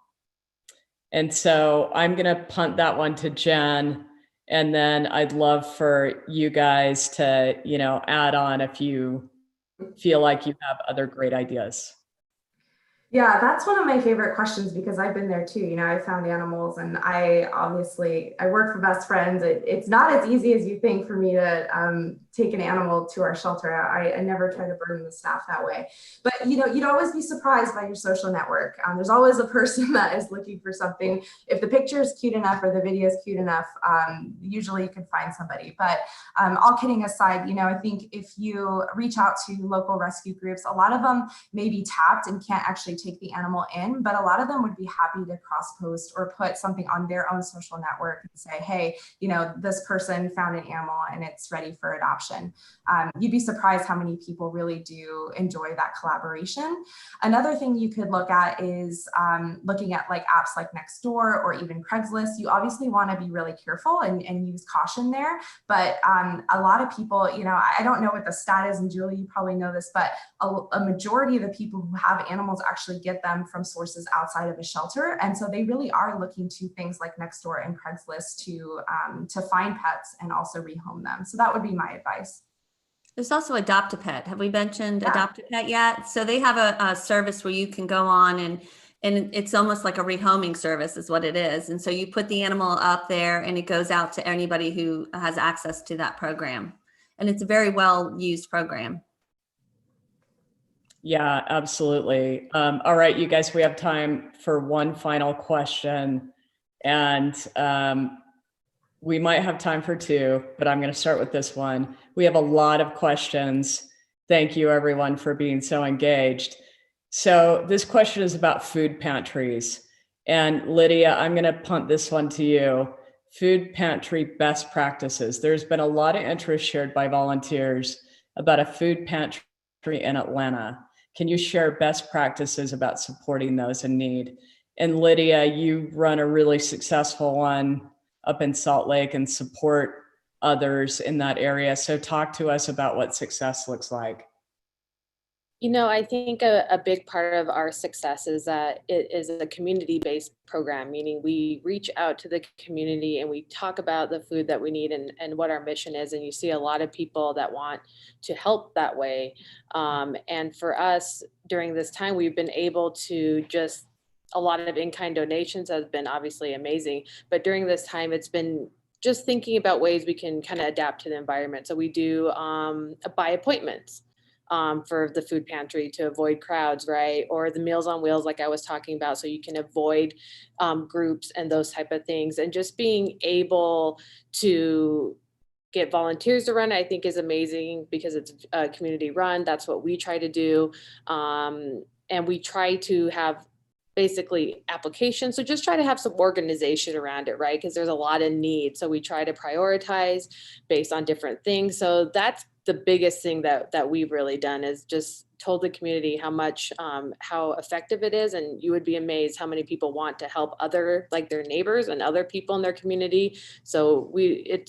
And so I'm going to punt that one to Jen. And then I'd love for you guys to, add on if you feel like you have other great ideas. Yeah, that's one of my favorite questions because I've been there too. I found animals, and I work for Best Friends. It's not as easy as you think for me to take an animal to our shelter. I never try to burden the staff that way. But you'd always be surprised by your social network. There's always a person that is looking for something. If the picture is cute enough or the video is cute enough, usually you can find somebody. But all kidding aside, I think if you reach out to local rescue groups, a lot of them may be tapped and can't actually take the animal in, but a lot of them would be happy to cross post or put something on their own social network and say, hey, this person found an animal and it's ready for adoption. You'd be surprised how many people really do enjoy that collaboration. Another thing you could look at is looking at like apps like Nextdoor or even Craigslist. You obviously want to be really careful and use caution there. But a lot of people, I don't know what the stat is, and Julie, you probably know this, but a majority of the people who have animals actually get them from sources outside of a shelter. And so they really are looking to things like Nextdoor and Craigslist to find pets and also rehome them. So that would be my advice. There's also Adopt a Pet. Have we mentioned Adopt a Pet yet? So they have a service where you can go on and it's almost like a rehoming service is what it is. And so you put the animal up there and it goes out to anybody who has access to that program. And it's a very well used program. Yeah, absolutely. All right, you guys, we have time for one final question. And we might have time for two, but I'm going to start with this one. We have a lot of questions. Thank you, everyone, for being so engaged. So this question is about food pantries. And Lydia, I'm going to punt this one to you. Food pantry best practices. There's been a lot of interest shared by volunteers about a food pantry in Atlanta. Can you share best practices about supporting those in need? And Lydia, you run a really successful one up in Salt Lake and support others in that area. So talk to us about what success looks like. I think a big part of our success is that it is a community-based program, meaning we reach out to the community and we talk about the food that we need and what our mission is. And you see a lot of people that want to help that way. And for us during this time, we've been able to a lot of in-kind donations has been obviously amazing. But during this time, it's been just thinking about ways we can kind of adapt to the environment. So we do by appointments. For the food pantry to avoid crowds, right? Or the Meals on Wheels, like I was talking about, so you can avoid groups and those type of things. And just being able to get volunteers to run, I think is amazing because it's community run. That's what we try to do. And we try to have basically applications. So just try to have some organization around it, right? Because there's a lot of need. So we try to prioritize based on different things. So that's the biggest thing that we've really done is just told the community how effective it is. And you would be amazed how many people want to help their neighbors and other people in their community. So we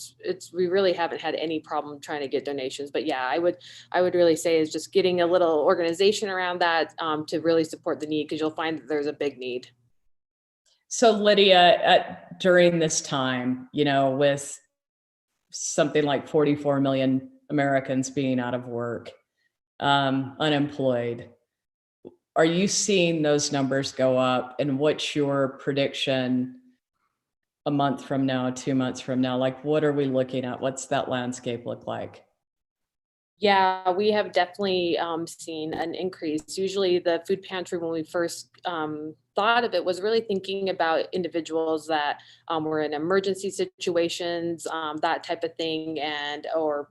really haven't had any problem trying to get donations. But yeah, I would really say is just getting a little organization around that to really support the need, because you'll find that there's a big need. So Lydia, during this time, with something like 44 million Americans being out of work, unemployed. Are you seeing those numbers go up? And what's your prediction a month from now, 2 months from now? Like, what are we looking at? What's that landscape look like? Yeah, we have definitely seen an increase. Usually the food pantry, when we first thought of it, was really thinking about individuals that were in emergency situations, that type of thing, and or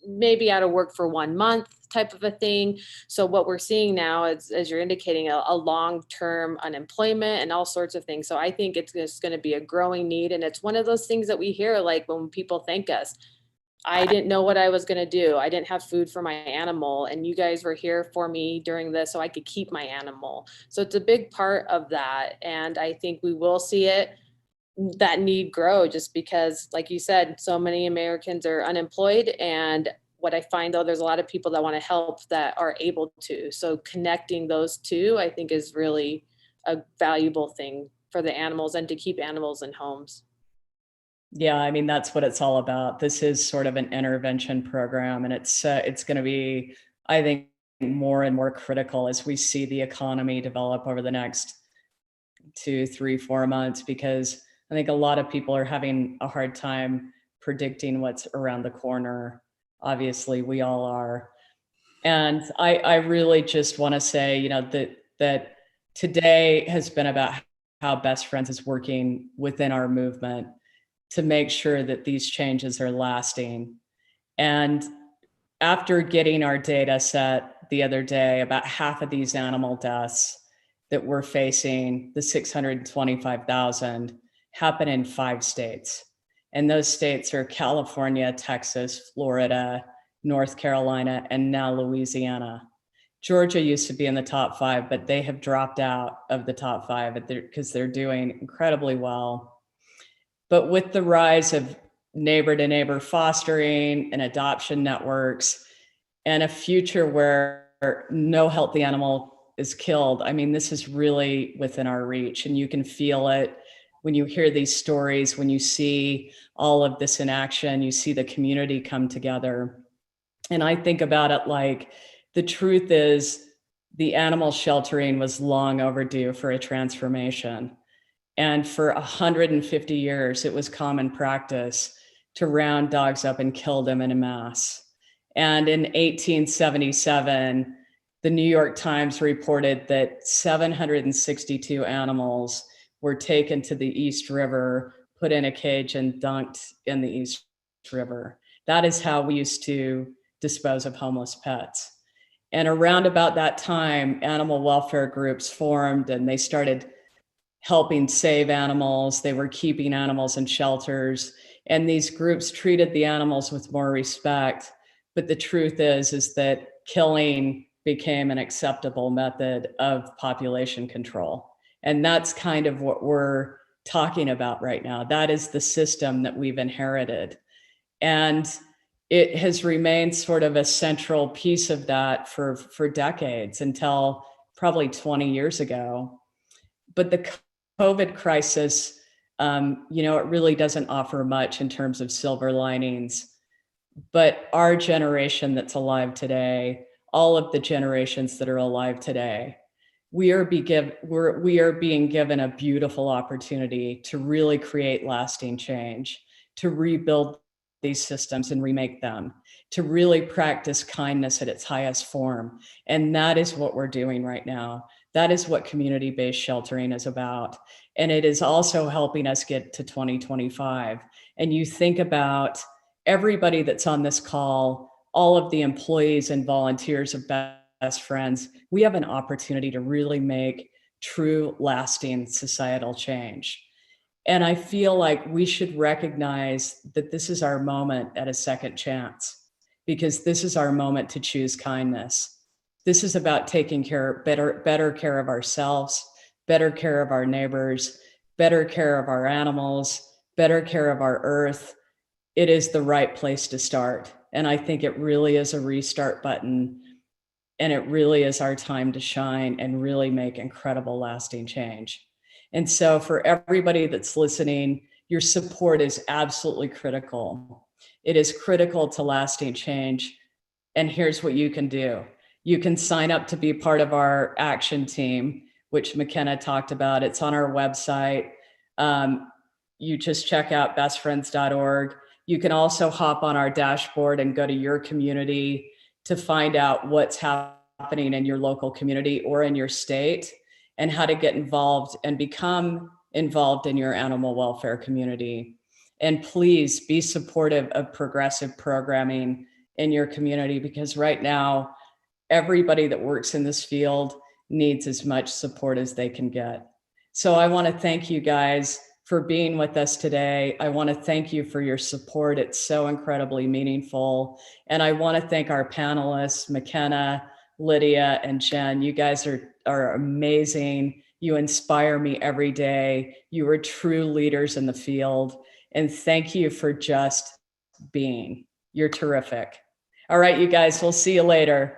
maybe out of work for 1 month type of a thing. So what we're seeing now is, as you're indicating, a long-term unemployment and all sorts of things. So I think it's just going to be a growing need. And it's one of those things that we hear, like when people thank us, I didn't know what I was going to do. I didn't have food for my animal, and you guys were here for me during this so I could keep my animal. So it's a big part of that. And I think we will see that need grow, just because, like you said, so many Americans are unemployed. And what I find, though, there's a lot of people that want to help that are able to. So connecting those two, I think, is really a valuable thing for the animals and to keep animals in homes. Yeah, I mean, that's what it's all about. This is sort of an intervention program, and it's going to be, I think, more and more critical as we see the economy develop over the next 2, 3, 4 months, because I think a lot of people are having a hard time predicting what's around the corner. Obviously, we all are. And I really just want to say, that today has been about how Best Friends is working within our movement to make sure that these changes are lasting. And after getting our data set the other day, about half of these animal deaths that we're facing, the 625,000, happen in 5 states. And those states are California, Texas, Florida, North Carolina, and now Louisiana. Georgia used to be in the top 5, but they have dropped out of the top 5 because they're doing incredibly well. But with the rise of neighbor to neighbor fostering and adoption networks and a future where no healthy animal is killed, I mean, this is really within our reach, and you can feel it when you hear these stories, when you see all of this in action, you see the community come together. And I think about it like, the truth is the animal sheltering was long overdue for a transformation. And for 150 years, it was common practice to round dogs up and kill them in mass. And in 1877, the New York Times reported that 762 animals were taken to the East River, put in a cage, and dunked in the East River. That is how we used to dispose of homeless pets. And around about that time, animal welfare groups formed, and they started helping save animals. They were keeping animals in shelters, and these groups treated the animals with more respect. But the truth is that killing became an acceptable method of population control. And that's kind of what we're talking about right now. That is the system that we've inherited. And it has remained sort of a central piece of that for decades, until probably 20 years ago. But the COVID crisis, it really doesn't offer much in terms of silver linings. But our generation that's alive today, all of the generations that are alive today, we are being given a beautiful opportunity to really create lasting change, to rebuild these systems and remake them, to really practice kindness at its highest form. And that is what we're doing right now. That is what community-based sheltering is about. And it is also helping us get to 2025. And you think about everybody that's on this call, all of the employees and volunteers of Best Friends, we have an opportunity to really make true, lasting societal change. And I feel like we should recognize that this is our moment at a second chance, because this is our moment to choose kindness. This is about taking better care of ourselves, better care of our neighbors, better care of our animals, better care of our earth. It is the right place to start. And I think it really is a restart button. And it really is our time to shine and really make incredible, lasting change. And so for everybody that's listening, your support is absolutely critical. It is critical to lasting change. And here's what you can do. You can sign up to be part of our action team, which McKenna talked about. It's on our website. You just check out bestfriends.org. You can also hop on our dashboard and go to your community to find out what's happening in your local community or in your state, and how to get involved and become involved in your animal welfare community. And please be supportive of progressive programming in your community, because right now, everybody that works in this field needs as much support as they can get. So I want to thank you guys for being with us today. I want to thank you for your support. It's so incredibly meaningful. And I want to thank our panelists, McKenna, Lydia, and Jen. You guys are amazing. You inspire me every day. You are true leaders in the field. And thank you for just being. You're terrific. All right, you guys, we'll see you later.